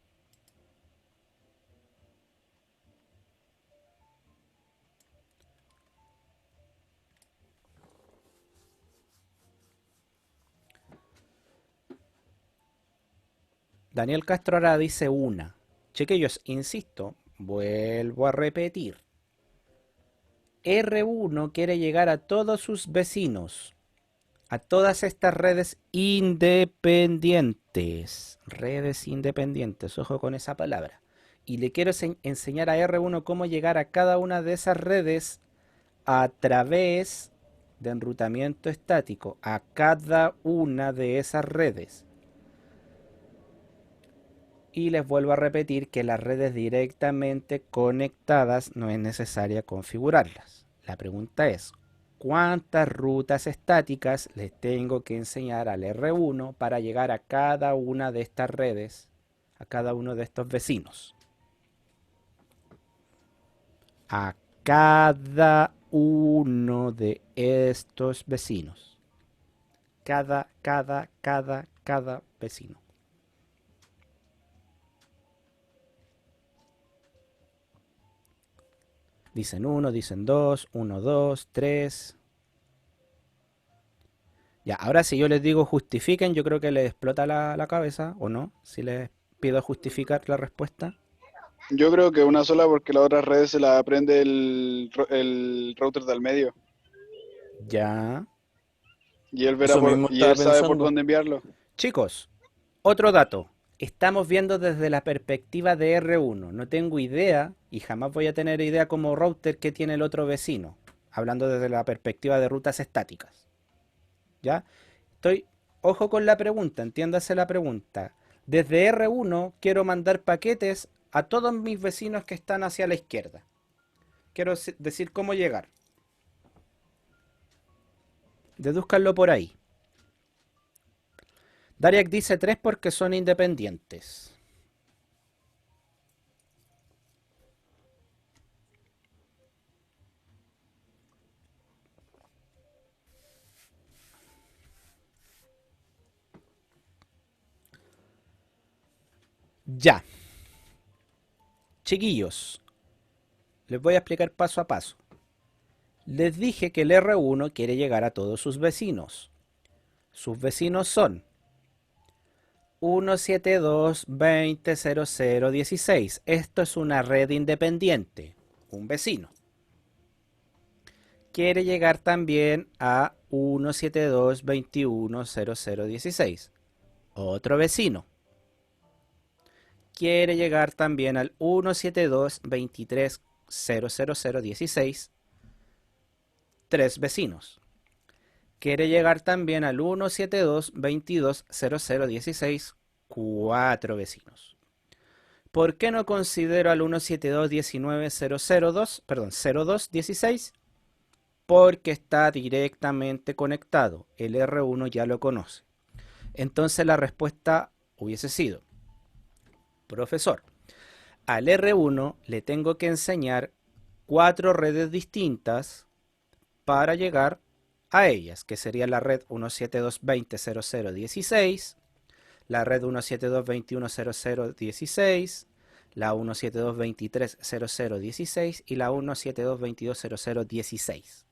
Daniel Castro ahora dice 1. Chiquillos, insisto, vuelvo a repetir. R1 quiere llegar a todos sus vecinos, a todas estas redes independientes. Redes independientes, ojo con esa palabra. Y le quiero enseñar a R1 cómo llegar a cada una de esas redes a través de enrutamiento estático, a cada una de esas redes. Y les vuelvo a repetir que las redes directamente conectadas no es necesario configurarlas. La pregunta es, ¿cuántas rutas estáticas les tengo que enseñar al R1 para llegar a cada una de estas redes, a cada uno de estos vecinos? A cada uno de estos vecinos. Cada vecino. Dicen 1, dicen 2, 1, 2, 3. Ya, ahora si yo les digo justifiquen, yo creo que les explota la cabeza, ¿o no? Si les pido justificar la respuesta. Yo creo que una sola porque las otras redes se la aprende el router del medio. Ya. Y él verá Eso mismo y estaba él sabe por pensando. dónde enviarlo. Chicos, otro dato. Estamos viendo desde la perspectiva de R1. No tengo idea, y jamás voy a tener idea como router que tiene el otro vecino. Hablando desde la perspectiva de rutas estáticas. ¿Ya? Ojo con la pregunta, entiéndase la pregunta. Desde R1 quiero mandar paquetes a todos mis vecinos que están hacia la izquierda. Quiero decir cómo llegar. Dedúzcanlo por ahí. Dariak dice 3 porque son independientes. Ya. Chiquillos, les voy a explicar paso a paso. Les dije que el R1 quiere llegar a todos sus vecinos. Sus vecinos son 172.20.00.16. Esto es una red independiente, un vecino. Quiere llegar también a 172.21.00.16, otro vecino. Quiere llegar también al 172.23.000.16, tres vecinos. Quiere llegar también al 172.22.00.16, cuatro vecinos. ¿Por qué no considero al 172.19.002, perdón, 02.16? Porque está directamente conectado. El R1 ya lo conoce. Entonces la respuesta hubiese sido: profesor, al R1 le tengo que enseñar 4 redes distintas para llegar a ellas, que sería la red 172.20.00.16, la red 172.21.00.16, la 172.23.00.16 y la 172.22.00.16.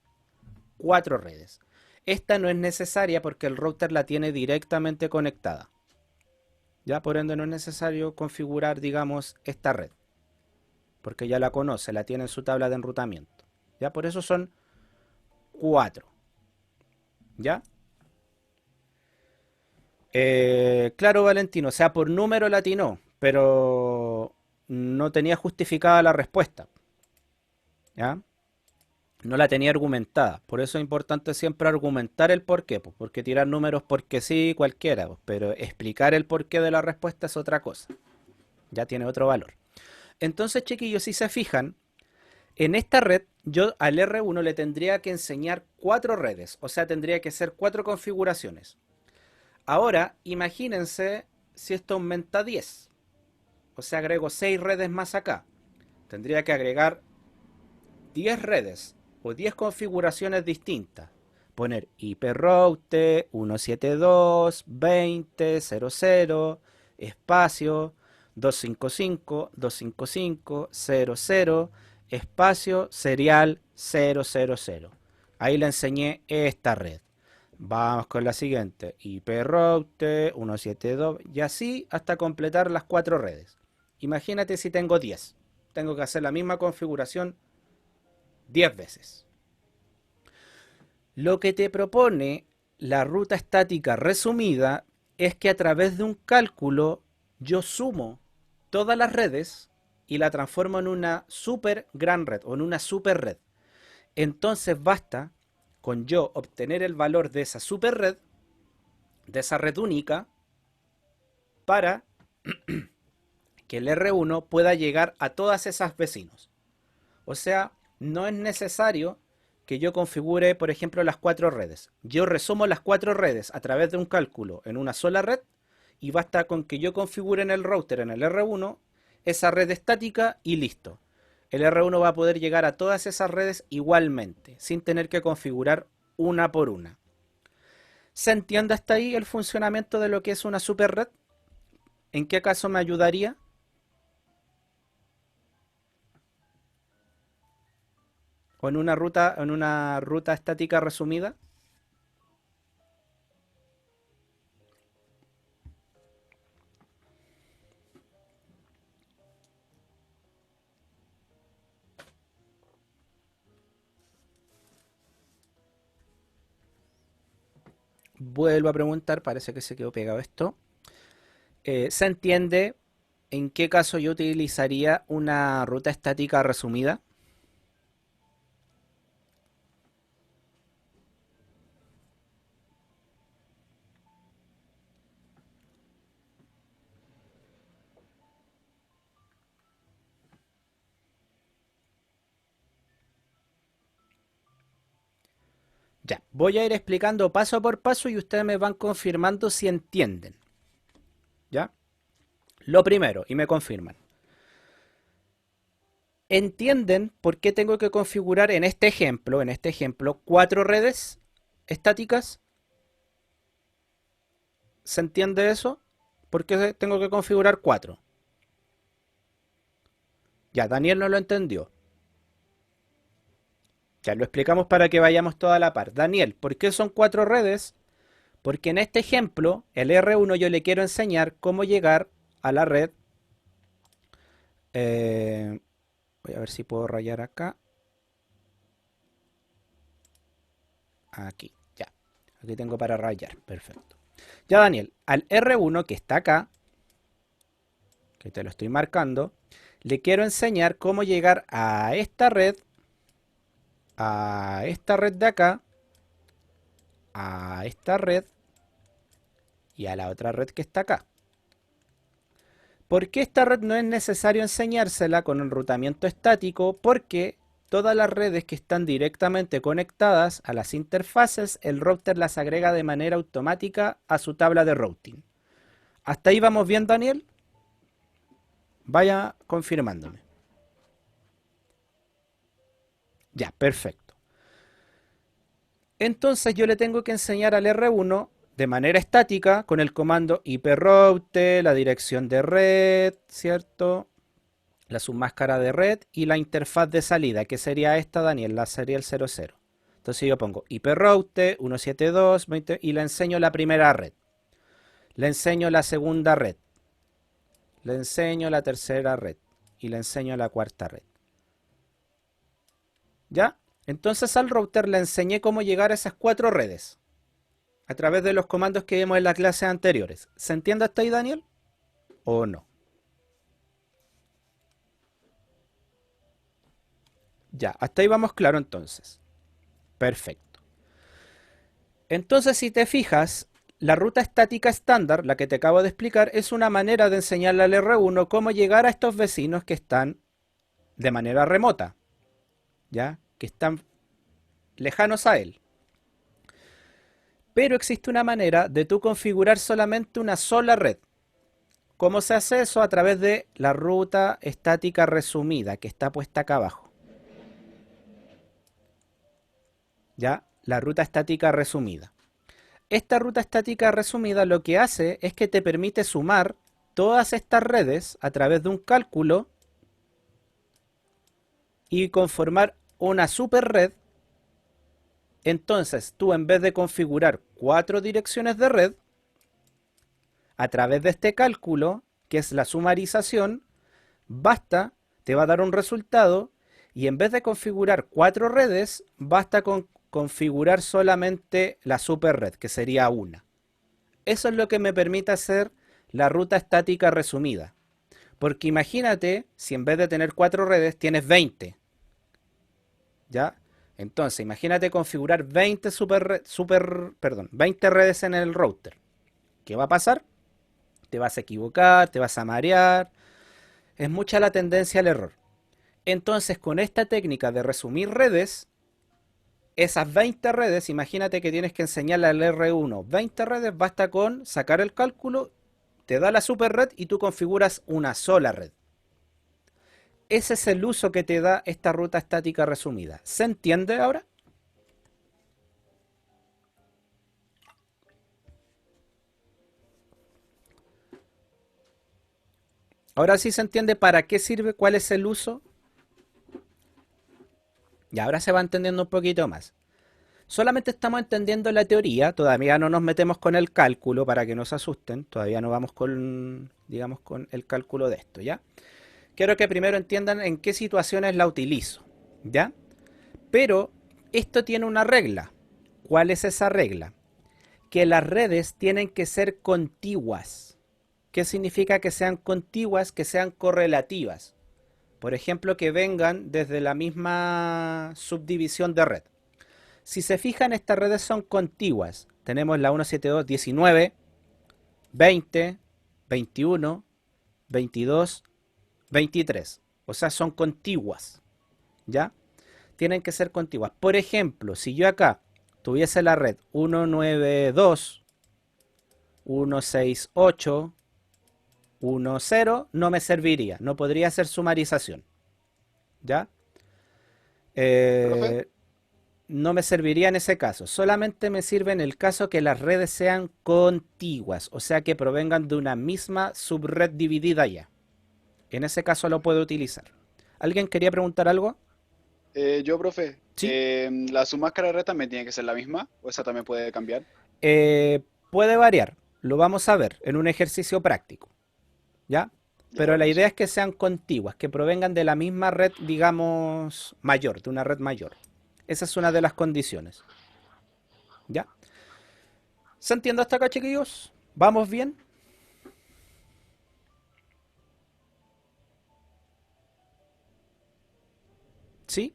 4 redes. Esta no es necesaria porque el router la tiene directamente conectada. Ya por ende no es necesario configurar, digamos, esta red, porque ya la conoce, la tiene en su tabla de enrutamiento. Ya por eso son 4. ¿Ya? Claro, Valentino, o sea, por número latinó, pero no tenía justificada la respuesta. ¿Ya? No la tenía argumentada. Por eso es importante siempre argumentar el porqué, pues, porque tirar números porque sí, cualquiera, pues, pero explicar el porqué de la respuesta es otra cosa. Ya tiene otro valor. Entonces, chiquillos, si se fijan, en esta red yo al R1 le tendría que enseñar 4 redes, o sea, tendría que ser 4 configuraciones. Ahora, imagínense si esto aumenta a 10. O sea, agrego 6 redes más acá. Tendría que agregar 10 redes o 10 configuraciones distintas. Poner IP route 172.20.00 espacio 255.255.00 espacio serial 000. Ahí le enseñé esta red. Vamos con la siguiente. IP route 172 y así hasta completar las 4 redes. Imagínate si tengo 10. Tengo que hacer la misma configuración 10 veces. Lo que te propone la ruta estática resumida es que a través de un cálculo yo sumo todas las redes y la transformo en una super gran red o en una super red. Entonces basta con yo obtener el valor de esa super red, de esa red única, para que el R1 pueda llegar a todas esas vecinos. O sea, no es necesario que yo configure, por ejemplo, las 4 redes. Yo resumo las 4 redes a través de un cálculo en una sola red y basta con que yo configure en el router, en el R1, esa red estática y listo. El R1 va a poder llegar a todas esas redes igualmente, sin tener que configurar una por una. ¿Se entiende hasta ahí el funcionamiento de lo que es una super red? ¿En qué caso me ayudaría? ¿O en una ruta estática resumida? Vuelvo a preguntar, parece que se quedó pegado esto. ¿Se entiende en qué caso yo utilizaría una ruta estática resumida? Ya, voy a ir explicando paso por paso y ustedes me van confirmando si entienden. ¿Ya? Lo primero, y me confirman. ¿Entienden por qué tengo que configurar en este ejemplo, 4 redes estáticas? ¿Se entiende eso? ¿Por qué tengo que configurar 4? Ya, Daniel no lo entendió. Ya lo explicamos para que vayamos toda a la par. Daniel, ¿por qué son 4 redes? Porque en este ejemplo, el R1 yo le quiero enseñar cómo llegar a la red. Voy a ver si puedo rayar acá. Aquí, ya. Aquí tengo para rayar, perfecto. Ya, Daniel, al R1 que está acá, que te lo estoy marcando, le quiero enseñar cómo llegar a esta red de acá, a esta red y a la otra red que está acá. ¿Por qué esta red no es necesario enseñársela con enrutamiento estático? Porque todas las redes que están directamente conectadas a las interfaces, el router las agrega de manera automática a su tabla de routing. ¿Hasta ahí vamos bien, Daniel? Vaya confirmándome. Ya, perfecto. Entonces yo le tengo que enseñar al R1 de manera estática con el comando iproute, la dirección de red, ¿cierto? La submáscara de red y la interfaz de salida, que sería esta, Daniel, la serial 00. Entonces yo pongo iproute 172.20 y le enseño la primera red. Le enseño la segunda red. Le enseño la tercera red. Y le enseño la cuarta red. ¿Ya? Entonces al router le enseñé cómo llegar a esas 4 redes a través de los comandos que vimos en las clases anteriores. ¿Se entiende hasta ahí, Daniel? ¿O no? Ya, hasta ahí vamos claro entonces. Perfecto. Entonces, si te fijas, la ruta estática estándar, la que te acabo de explicar, es una manera de enseñarle al R1 cómo llegar a estos vecinos que están de manera remota, ¿ya? Que están lejanos a él. Pero existe una manera de tú configurar solamente una sola red. ¿Cómo se hace eso? A través de la ruta estática resumida, que está puesta acá abajo. ¿Ya? La ruta estática resumida. Esta ruta estática resumida lo que hace es que te permite sumar todas estas redes a través de un cálculo y conformar una super red. Entonces tú, en vez de configurar 4 direcciones de red, a través de este cálculo, que es la sumarización, basta, te va a dar un resultado y en vez de configurar 4 redes, basta con configurar solamente la super red, que sería una. Eso es lo que me permite hacer la ruta estática resumida. Porque imagínate, si en vez de tener 4 redes, tienes 20. ¿Ya? Entonces, imagínate configurar 20 20 redes en el router. ¿Qué va a pasar? Te vas a equivocar, te vas a marear. Es mucha la tendencia al error. Entonces, con esta técnica de resumir redes, esas 20 redes, imagínate que tienes que enseñarle al R1 20 redes, basta con sacar el cálculo, te da la super red y tú configuras una sola red. Ese es el uso que te da esta ruta estática resumida. ¿Se entiende ahora? Ahora sí se entiende para qué sirve, cuál es el uso. Y ahora se va entendiendo un poquito más. Solamente estamos entendiendo la teoría, todavía no nos metemos con el cálculo para que no se asusten, todavía no vamos con, digamos, con el cálculo de esto, ¿ya? Quiero que primero entiendan en qué situaciones la utilizo, ¿ya? Pero esto tiene una regla. ¿Cuál es esa regla? Que las redes tienen que ser contiguas. ¿Qué significa que sean contiguas? Que sean correlativas. Por ejemplo, que vengan desde la misma subdivisión de red. Si se fijan, estas redes son contiguas. Tenemos la 172.19, 20, 21, 22, 23. O sea, son contiguas. ¿Ya? Tienen que ser contiguas. Por ejemplo, si yo acá tuviese la red 192, 168, 10, no me serviría. No podría hacer sumarización. ¿Ya? Profe, No me serviría en ese caso. Solamente me sirve en el caso que las redes sean contiguas, o sea que provengan de una misma subred dividida ya. En ese caso lo puedo utilizar. ¿Alguien quería preguntar algo? profe, Sí. ¿la su máscara de red también tiene que ser la misma? ¿O esa también puede cambiar? Puede variar. Lo vamos a ver en un ejercicio práctico. ¿Ya? Ya, Pero la idea buenísimo. es que sean contiguas, que provengan de la misma red, digamos, mayor, de una red mayor. Esa es una de las condiciones. ¿Ya? ¿Se entiende hasta acá, chiquillos? ¿Vamos bien? ¿Sí?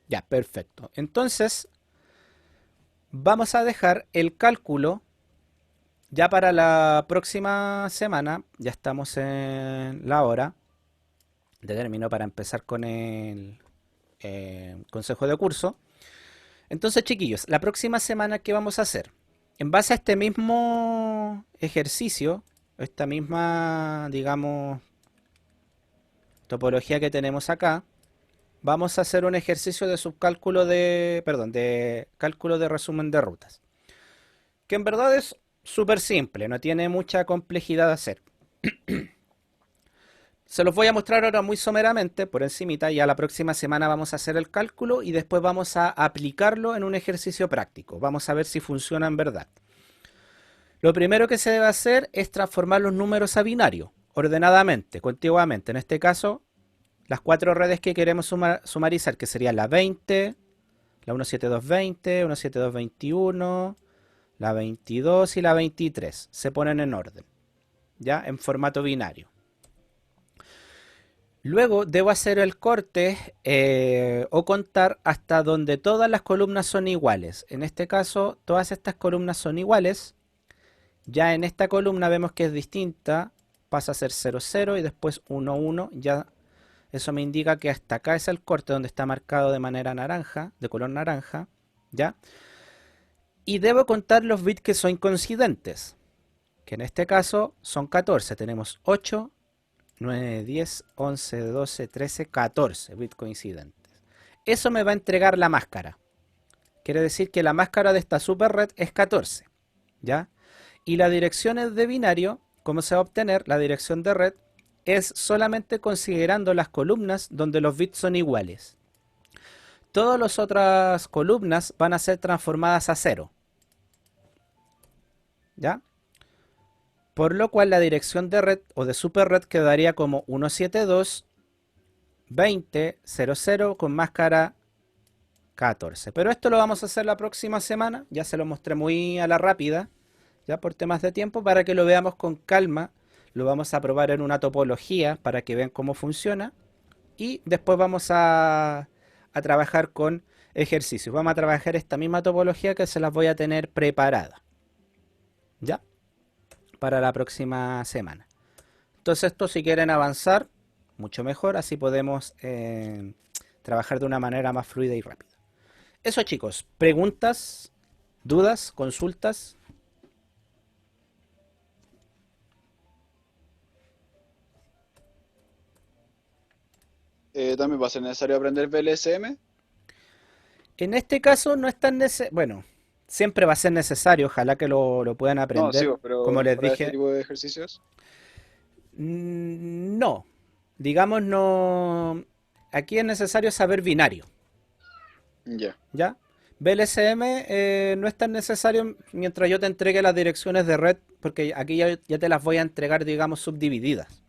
Ya, perfecto. Entonces, vamos a dejar el cálculo ya para la próxima semana. Ya estamos en la hora de término para empezar con el consejo de curso. Entonces, chiquillos, la próxima semana, ¿qué vamos a hacer? En base a este mismo ejercicio, esta misma, digamos, topología que tenemos acá, vamos a hacer un ejercicio de subcálculo de, perdón, de cálculo de resumen de rutas, que en verdad es súper simple, no tiene mucha complejidad de hacer. Se los voy a mostrar ahora muy someramente, por encimita, y a la próxima semana vamos a hacer el cálculo y después vamos a aplicarlo en un ejercicio práctico. Vamos a ver si funciona en verdad. Lo primero que se debe hacer es transformar los números a binario, ordenadamente, contiguamente. En este caso, las cuatro redes que queremos sumarizar, que serían la 20, la 17220, 17221, la 22 y la 23. Se ponen en orden, ¿ya? En formato binario. Luego debo hacer el corte o contar hasta donde todas las columnas son iguales. En este caso, todas estas columnas son iguales. Ya en esta columna vemos que es distinta. Pasa a ser 0, 0 y después 1, 1. Ya eso me indica que hasta acá es el corte donde está marcado de manera naranja, de color naranja. ¿Ya? Y debo contar los bits que son coincidentes. Que en este caso son 14. Tenemos 8, 9, 10, 11, 12, 13, 14 bits coincidentes. Eso me va a entregar la máscara. Quiere decir que la máscara de esta super red es 14. ¿Ya? Y la dirección de binario, ¿cómo se va a obtener? La dirección de red es solamente considerando las columnas donde los bits son iguales. Todas las otras columnas van a ser transformadas a 0. ¿Ya? Por lo cual la dirección de red o de super red quedaría como 172.20.00 con máscara 14. Pero esto lo vamos a hacer la próxima semana. Ya se lo mostré muy a la rápida, ya por temas de tiempo, para que lo veamos con calma. Lo vamos a probar en una topología para que vean cómo funciona. Y después vamos a trabajar con ejercicios. Vamos a trabajar esta misma topología que se las voy a tener preparada, ¿ya? Para la próxima semana. Entonces esto, si quieren avanzar, mucho mejor. Así podemos trabajar de una manera más fluida y rápida. Eso, chicos. ¿Preguntas? ¿Dudas? ¿Consultas? ¿También va a ser necesario aprender VLSM? En este caso no es tan necesario. Bueno, siempre va a ser necesario, ojalá que lo puedan No, aprender. sí, pero Como les para este dije, tipo de ejercicios. no, digamos no, aquí es necesario saber binario, Ya. ¿ya? VLSM no es tan necesario mientras yo te entregue las direcciones de red, porque aquí ya te las voy a entregar, digamos, subdivididas.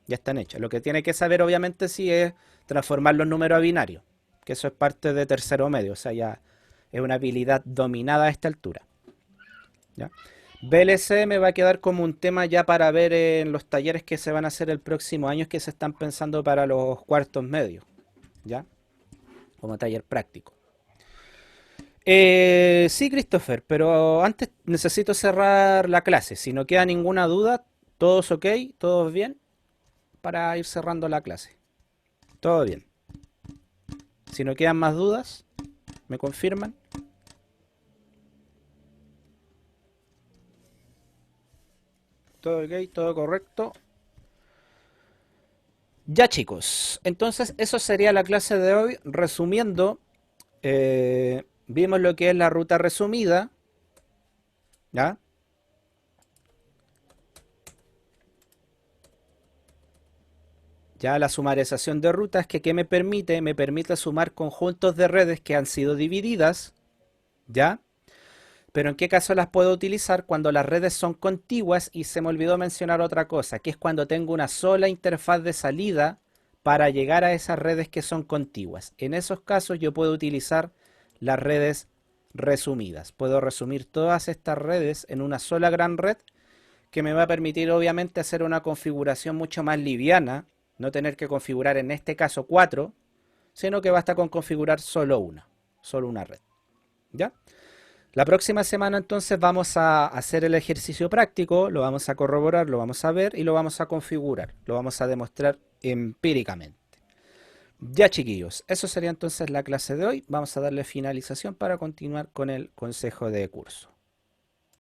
Ya están hechas. Lo que tiene que saber, obviamente, sí es transformar los números a binarios, que eso es parte de tercero medio, o sea, ya es una habilidad dominada a esta altura. ¿Ya? VLC va a quedar como un tema ya para ver en los talleres que se van a hacer el próximo año, que se están pensando para los cuartos medios, ¿ya? Como taller práctico. Sí, Christopher, pero antes necesito cerrar la clase. Si no queda ninguna duda, todos ok, todos bien, para ir cerrando la clase. Todo bien. Si no quedan más dudas, ¿me confirman? Todo ok, todo correcto. Ya chicos, entonces eso sería la clase de hoy. Resumiendo, vimos lo que es la ruta resumida, ¿ya? Ya la sumarización de rutas que ¿qué me permite? Me permite sumar conjuntos de redes que han sido divididas, ¿ya? Pero ¿en qué caso las puedo utilizar? Cuando las redes son contiguas y se me olvidó mencionar otra cosa, que es cuando tengo una sola interfaz de salida para llegar a esas redes que son contiguas. En esos casos yo puedo utilizar las redes resumidas. Puedo resumir todas estas redes en una sola gran red que me va a permitir obviamente hacer una configuración mucho más liviana, no tener que configurar en este caso 4, sino que basta con configurar solo una red. ¿Ya? La próxima semana entonces vamos a hacer el ejercicio práctico, lo vamos a corroborar, lo vamos a ver y lo vamos a configurar, lo vamos a demostrar empíricamente. Ya chiquillos, eso sería entonces la clase de hoy. Vamos a darle finalización para continuar con el consejo de curso.